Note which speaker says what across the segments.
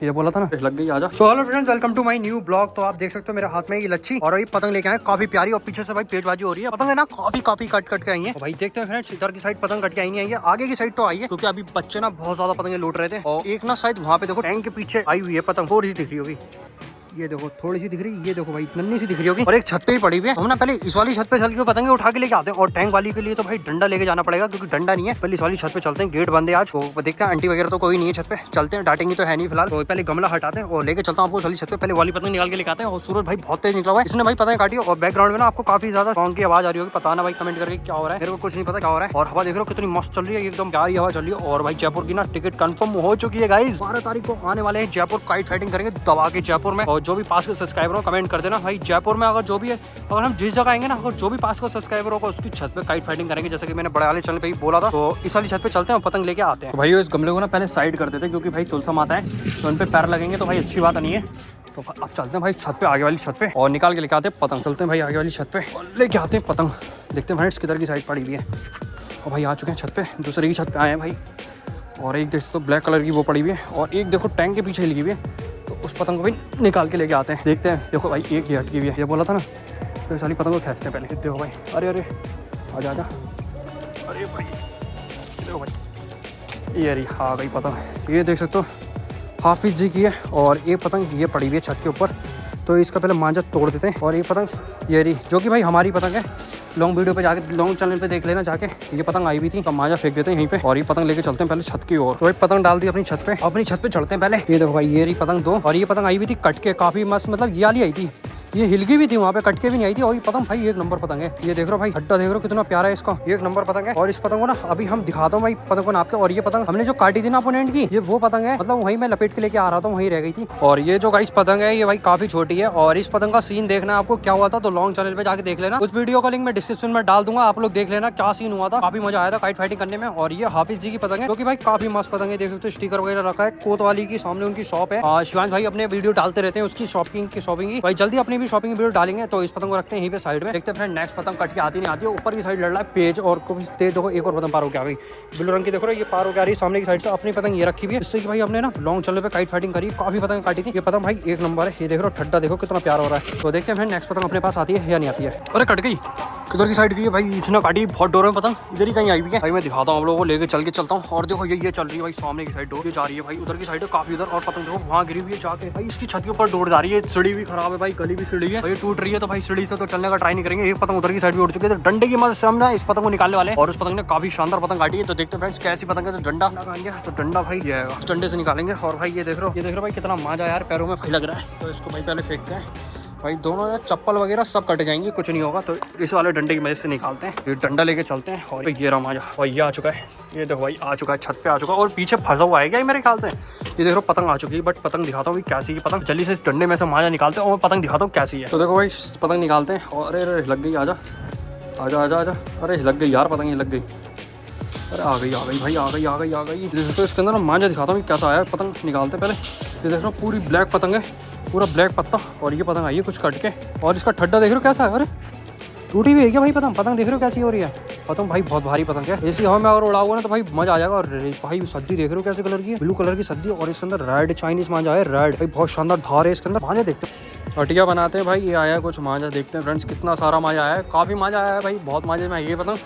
Speaker 1: ये बोला था ना, लग गई आजा। So hello friends, welcome to my new blog. तो आप देख सकते हो मेरे हाथ में ये लच्छी और ये पतंग लेके आए, काफी प्यारी। और पीछे से भाई पेटबाजी हो रही है। पतंग है ना काफी कट के आई है। भाई देखते हैं फ्रेंड्स, इधर की साइड पतंग कट के आई नहीं आई है, आगे की साइड तो आई है, क्योंकि अभी बच्चे ना बहुत ज्यादा पतंगे लूट रहे थे। और एक ना शायद वहाँ पे देखो टैंक के पीछे आई हुई है पतंग, थोड़ी सी दिख रही होगी। ये देखो थोड़ी सी दिख रही है, ये देखो भाई नन्ही सी दिख रही होगी। और एक छत पे ही पड़ी हुई है। हम ना पहले इस वाली छत पे चल के पतंगे उठा के लेके आते हैं, और टैंक वाली के लिए तो भाई डंडा लेके जाना पड़ेगा, क्योंकि डंडा नहीं है। पहले इस वाली छत पे चलते हैं, गेट बंद है आज। तो देखते हैं, आंटी वगैरह तो कोई नहीं है छत पे, चलते हैं। डांटेंगी तो है नहीं फिलहाल। तो पहले गमला हटाते हैं और लेके चलता हूँ आपको वाली छत पे। पहले वाली पतंग निकाल के लेके आते हैं। और सूरज भाई बहुत तेज निकला हुआ है, इसने भाई पतंग काटी। और बैकग्राउंड में ना आपको काफी ज्यादा सॉन्ग की आवाज आ रही होगी, पता ना भाई कमेंट करके क्या हो रहा है, मेरे को कुछ नहीं पता क्या हो रहा है। और हवा देख रहे हो कितनी मस्त चल रही है, एकदम प्यारी हवा चल रही है। और भाई जयपुर की ना टिकट कंफर्म हो चुकी है गाइस, 12 तारीख को आने वाले हैं जयपुर। काइट फाइटिंग करेंगे दबा के जयपुर में। और जो भी पास के सब्सक्राइबर हो कमेंट कर देना भाई, जयपुर में अगर जो भी है, अगर हम जिस जगह आएंगे ना, अगर जो भी पास का सब्सक्राइबर होगा उसकी छत पे काइट फाइटिंग करेंगे, जैसे कि मैंने बड़े वाले चैनल पे ही बोला था। तो इस वाली छत पे चलते हैं और पतंग लेके आते हैं। तो भाई इस गमले को ना पहले साइड कर देते हैं, क्योंकि भाई तुलसा माता है तो उन पे पैर लगेंगे तो भाई अच्छी बात नहीं है। तो अब चलते हैं भाई छत पे, आगे वाली छत पे, और निकाल के लेके आते हैं पतंग। चलते हैं भाई आगे वाली छत पे और लेके आते हैं पतंग। देखते हैं फ्रेंड्स किधर की साइड पड़ी हुई है। और भाई आ चुके हैं छत पे, दूसरी की छत पे आए हैं भाई। और एक देख तो ब्लैक कलर की वो पड़ी हुई है, और एक देखो टैंक के पीछे लगी हुई है। तो उस पतंग को भाई निकाल के लेके आते हैं। देखते हैं, देखो भाई एक ही अटकी हुई है, ये बोला था ना। तो इस वाली पतंग को खींचते हैं पहले। देखो भाई, अरे अरे आजा आजा, अरे भाई देखो भाई, ये रही आ गई पतंग। ये देख सकते हो हाफिज जी की है। और एक पतंग ये पड़ी हुई है छत के ऊपर, तो इसका पहले मांझा तोड़ देते हैं। और ये पतंग ये रही, जो कि भाई हमारी पतंग है। लॉन्ग वीडियो पे जाके, लॉन्ग चैनल पे देख लेना जाके, ये पतंग आई हुई थी। तो मांझा फेंक देते हैं यहीं पे, और ये पतंग लेके चलते हैं पहले छत की ओर। तो भाई पतंग डाल दी अपनी छत पे, अपनी छत पे चढ़ते हैं पहले। ये देखो भाई ये रही पतंग दो, और ये पतंग आई हुई थी कट के, काफी मस्त, मतलब ये वाली आई थी, ये हिलगी भी थी वहाँ पे, कटके भी नहीं आई थी। और ये पतंग भाई एक नंबर पतंग है। ये देख रहे हो भाई, हड्डा देख रहे हो कितना प्यारा है इसका, एक नंबर पतंग है। और इस पतंग को ना अभी हम दिखाता हूँ भाई पतंग को नाप के। और ये पतंग हमने जो काटी थी ना अपोनेंट की, ये वो पतंग है, मतलब वहीं मैं लपेट के लेके आ रहा था, वहीं रह गई थी। और ये जो गाइस पतंग है ये भाई काफी छोटी है। और इस पतंग का सीन देखना है आपको क्या हुआ था, तो लॉन्ग चैनल पे जाके देख लेना। उस वीडियो का लिंक मैं डिस्क्रिप्शन में डाल दूंगा, आप लोग देख लेना क्या सीन हुआ था। काफी मजा आया था काइट फाइटिंग करने में। और ये हाफिज जी की पतंग है, जो कि भाई काफी मस्त पतंग है। देख सकते हो स्टिकर वगैरह रखा है, कोतवाली की सामने उनकी शॉप है। शिवांश भाई अपने वीडियो डालते रहते हैं उसकी शॉपिंग की भाई जल्दी अपनी भी शॉपिंग वीडियो डालेंगे। तो इस पतंग को रखते हैं यहीं पे साइड में। देखते हैं फ्रेंड नेक्स्ट पतंग कट के आती नहीं आती है, ऊपर की साइड लड़ रहा है पेज। और तेज देखो एक और पतंग पार हो गया भाई, ब्लू रंग की देखो ये पार हो गया रही सामने की साइड से। अपनी पतंग ये रखी हुई है, इससे कि भाई हमने ना लॉन्ग चैनल पे काइट फाइटिंग करी, काफी पतंग काटी थी। ये पतंग भाई एक नंबर है। ये देख रहे हो ठड्डा देखो कितना प्यारा हो रहा है। तो देखते हैं फ्रेंड नेक्स्ट पतंग अपने पास आती है या नहीं आती है। अरे कट गई, किधर की साइड की है भाई, इसने काटी, बहुत डोर में पतंग इधर ही कहीं आई हुई है भाई। मैं दिखाता हूँ आप लोगों को, लेके चल के चलता हूँ। और देखो ये चल रही है भाई सामने की साइड, डोर जा रही है भाई, उधर की साइड है काफी उधर। और पतंग देखो वहाँ गिरी हुई है जाके भाई, इसकी छत के ऊपर डोर जा रही है। सीढ़ी भी खराब है भाई, गली भी सीढ़ी है भाई, टूट रही है। तो भाई सीढ़ी से तो चलने का ट्राई नहीं करेंगे। एक पतंग उधर की साइड भी उड़ चुकी है, तो डंडे की मदद से हम ना इस पतंग को निकालने वाले हैं। और उस पतंग ने काफी शानदार पतंग काटी है। तो देखते हैं फ्रेंड्स कैसी पतंग है। तो डंडा लगाएंगे, तो डंडा भाई ये है, डंडे से निकालेंगे। और भाई ये देख रहे हो भाई कितना मांझा यार, पैरों में भाई लग रहा है। तो इसको भाई पहले फेंकते हैं भाई, दोनों चप्पल वगैरह सब कट जाएंगे, कुछ नहीं होगा। तो इस वाले डंडे की मदद से निकालते हैं, ये डंडा लेके चलते हैं। और ये रहा मांझा, और ये आ चुका है, ये देखो भाई आ चुका है, छत पे आ चुका है। और पीछे फंसा हुआ है क्या मेरे ख्याल से। ये देखो पतंग आ चुकी है, बट पतंग दिखाता हूँ कैसी है पतंग। जल्दी से इस डंडे में से मांझा निकालते हैं और पतंग दिखाता हूँ कैसी है। तो देखो भाई पतंग निकालते हैं। और अरे लग गई, आजा आजा आजा आजा, अरे लग गई यार पतंग, ये लग गई। अरे आ गई भाई, आ गई। तो इसके अंदर ना मांझा दिखाता हूँ कैसा आया। पतंग निकालते हैं पहले। ये देख रहा हूँ पूरी ब्लैक पतंग है, पूरा ब्लैक पत्ता। और ये पतंग आई है कुछ कट के, और इसका ठड्डा देख रहे हो कैसा है। अरे टूटी हुई है क्या भाई पतंग देख रहे हो कैसी हो रही है। पतंग भाई बहुत भारी पतंग है, ऐसी हवा में अगर उड़ाओगे ना तो भाई मजा आ जाएगा। और भाई सद्दी देख रहे हो कैसे कलर की है, ब्लू कलर की सद्दी। और इसके अंदर रेड चाइनीज मांझा है, रेड भाई बहुत शानदार धार है इसके अंदर। मांझा देखते हैं, अटिया बनाते हैं भाई। ये आया है कुछ मांझा, देखते हैं फ्रेंड्स कितना सारा मांझा आया है, काफी मांझा आया है भाई, बहुत मांझे में ये पतंग।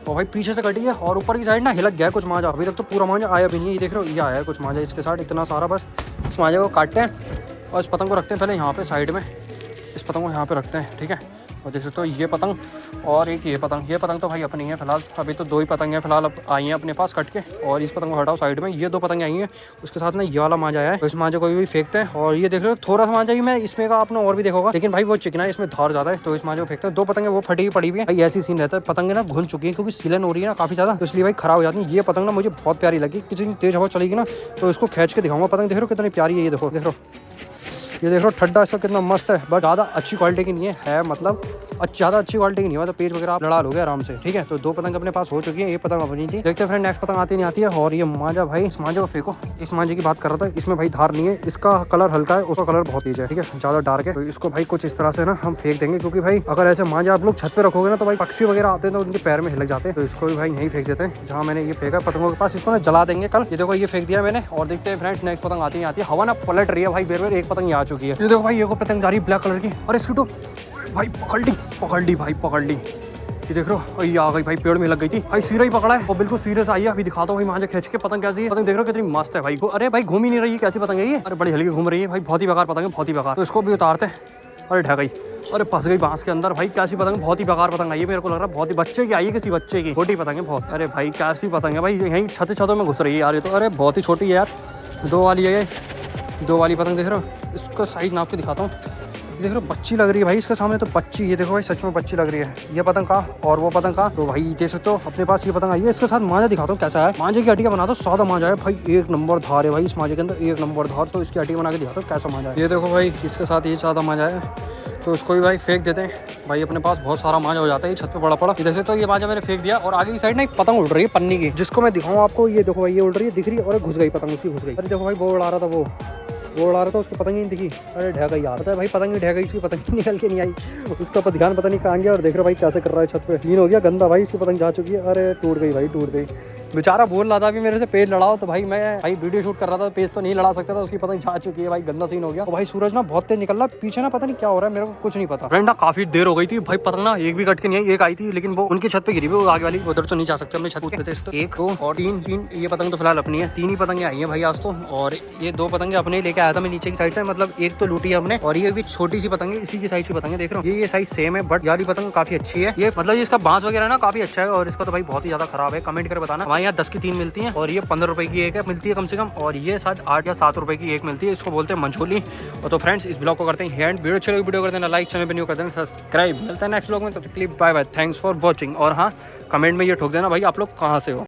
Speaker 1: और भाई पीछे से कटी है, और ऊपर की साइड ना हिलक गया कुछ मांझा, अभी तक तो पूरा मांझा आया भी नहीं है। ये देख रहे हो ये आया है कुछ मांझा इसके साथ, इतना सारा। बस इस मांझे को काटते हैं और इस पतंग को रखते हैं पहले यहाँ पे साइड में। इस पतंग को यहाँ पे रखते हैं, ठीक है। और देख सकते हो ये पतंग और एक ये पतंग तो भाई अपनी है फिलहाल। अभी तो दो ही पतंग हैं फिलहाल आई हैं अपने पास कट के। और इस पतंग को हटाओ साइड में, ये दो पतंग आई हैं, उसके साथ ना ये वाला मांझा है। तो इस मांझे को भी फेंकते हैं। और ये देख रहे हो थोड़ा सा मांझा भी मैं इसमें का आपने और भी देखा होगा, लेकिन भाई वो चिकना है, इसमें धार ज्यादा है। तो इस मांझे को फेंकते हैं। दो पतंगे वो फटी हुई पड़ी हुई है भाई, ऐसी सीन रहता है। पतंगे ना घुल चुकी है क्योंकि सीलन हो रही है ना काफी ज्यादा, तो इसलिए भाई खराब हो जाती है। ये पतंग ना मुझे बहुत प्यारी लगी, किसी तेज हवा चलेगी ना तो इसको खींच के दिखाऊंगा। पतंग देख रहे हो कितनी प्यारी है, ये देखो ये देख रहे हो ठड्डा इसका कितना मस्त है। बट ज़्यादा अच्छी क्वालिटी की नहीं है मतलब ज़्यादा अच्छी क्वालिटी की नहीं हुआ तो पेज वगैरह आप लड़ा लोगे आराम से, ठीक है। तो 2 पतंग अपने पास हो चुकी है, ये पतंग अपनी थी। देखते हैं फ्रेंड नेक्स्ट पतंग आती नहीं आती है। और ये मांझा भाई, इस मांझे को फेंको। इस मांझे की बात कर रहा था, इसमें भाई धार नहीं है, इसका कलर हल्का है, उसका कलर बहुत तेज है, ठीक है, ज़्यादा डार्क है। तो इसको भाई कुछ इस तरह से ना हम फेंक देंगे, क्योंकि भाई अगर ऐसे मांझा आप लोग छत पे रखोगे ना तो भाई पक्षी वगैरह आते हैं तो उनके पैर में हिलक जाते हैं। तो इसको भी भाई यहीं फेंक देते हैं जहाँ मैंने ये फेंका पतंगों के पास। इसको ना जला देंगे कल। ये देखो ये फेंक दिया मैंने। और देखते हैं फ्रेंड्स नेक्स्ट पतंग आती है। हवा ना पलट रही है भाई, बेर एक पतंग आ चुकी है। ये देखो भाई, ये को पतंग जा रही है ब्लैक कलर की। और इसकी तो भाई पकड़ ली भाई, पकड़ ली। ये देख रहे हो, ये आ गई भाई, पेड़ में लग गई थी भाई, सीरा ही पकड़ा है और बिल्कुल सीरियस आई है। अभी दिखाता हूँ भाई मांझे खींच के पतंग कैसी है। पतंग देख रहे हो कितनी मस्त है भाई। अरे भाई घूम ही नहीं रही है, कैसी पतंग है ये? अरे बड़ी हल्की घूम रही है भाई, बहुत ही बेकार पतंग है, बहुत ही बेकार। तो इसको भी उतारते हैं। अरे ढह गई, अरे फंस गई बांस के अंदर भाई। कैसी पतंग, बहुत ही बेकार पतंग आई है, मेरे को लग रहा है बहुत ही बच्चे की आई है, किसी बच्चे की। छोटी पतंग है बहुत। अरे भाई कैसी पतंग है भाई, यहीं छतों में घुस रही है यार ये तो। अरे बहुत ही छोटी है यार, 2 वाली है ये, 2 वाली पतंग देख रहे हो। इसका साइज नाप के दिखाता हूँ। देख रहे हो बच्ची लग रही है भाई इसके सामने तो, बच्ची। ये देखो भाई सच में बच्ची लग रही है। ये पतंग कहाँ और वो पतंग कहाँ। तो भाई देख सकते हो अपने पास ये पतंग आई है। इसके साथ मांझा दिखाता हूँ कैसा है। मांझे की हड्डियाँ बना दो, सादा मांझा है भाई, 1 नंबर धार है भाई इस मांझे के अंदर, 1 नंबर धार। तो इसकी हड्डी बना के दिखाता हूँ कैसा मांझा है। ये देखो भाई इसके साथ ये सादा मांझा है, तो इसको भी भाई फेंक देते हैं भाई। अपने पास बहुत सारा मांझा हो जाता है, ये छत पे पड़ा। ये देख सकते हो ये मांझा मैंने फेंक दिया। और आगे की साइड ना एक पतंग उड़ रही है पन्नी की, जिसको मैं दिखाऊँ आपको। ये देखो भाई ये उड़ रही है, दिख रही है, और घुस गई पतंग, उसकी घुस गई। अरे देखो भाई वो उड़ा रहा था, वो उड़ा रहा था, उसको पतंग ही नहीं दिखी। अरे ढह गई यार, पता है भाई पतंग ही ढह गई, उसकी पतंग ही निकल के नहीं आई। उसका ध्यान पता नहीं कहाँ गया। और देख रहे भाई कैसे कर रहा है छत पे, क्लीन हो गया गंदा भाई, उसकी पतंग जा चुकी है। अरे टूट गई भाई, टूट गई। बेचारा बोल रहा था अभी मेरे से पेज लड़ाओ, तो भाई मैं भाई वीडियो शूट कर रहा था, पेज तो नहीं लड़ा सकता था, उसकी पतंग जा चुकी है भाई, गंदा सीन हो गया। तो भाई सूरज ना बहुत तेज निकल रहा है पीछे, ना पता नहीं क्या हो रहा है, मेरे को कुछ नहीं पता। फ्रेंड ना काफी देर हो गई थी भाई, पतंग ना एक भी कट के नहीं आई। एक आई थी लेकिन वो उनकी छत पे गिरी, वो आगे वाली, उधर तो नहीं जा सकते अपने छत पे। तो 1 2 और 3 ये पतंग तो फिलहाल अपनी है, 3 ही पतंगे आई है भाई आज तो। और ये 2 पतंगे अपने लेके आया था मैं नीचे की साइड से, मतलब एक तो लूटी है हमने, और ये भी छोटी सी पतंग है, इसी की साइज की पतंग है। देख रहे हो ये साइज सेम है, बट यार पतंग काफी अच्छी है। ये मतलब इसका बांस वगैरह ना काफी अच्छा है, और इसका तो भाई बहुत ही ज्यादा खराब है। कमेंट कर बताना। हमारे यहाँ 10 की 3 मिलती है, और ये 15 रुपए की एक मिलती है कम से कम, और ये शायद 8 या 7 रुपए की एक मिलती है। इसको बोलते हैं मंझोली। और तो फ्रेंड्स इस ब्लॉग को करते हैं एंड। वीडियो अच्छी लगी वीडियो कर देना लाइक, चैनल पे न्यू कर देना सब्सक्राइब। मिलता है नेक्स्ट ब्लॉग में, तब तक के लिए bye bye, thanks for watching. और हाँ कमेंट में ये ठोक देना भाई आप लोग कहाँ से हो।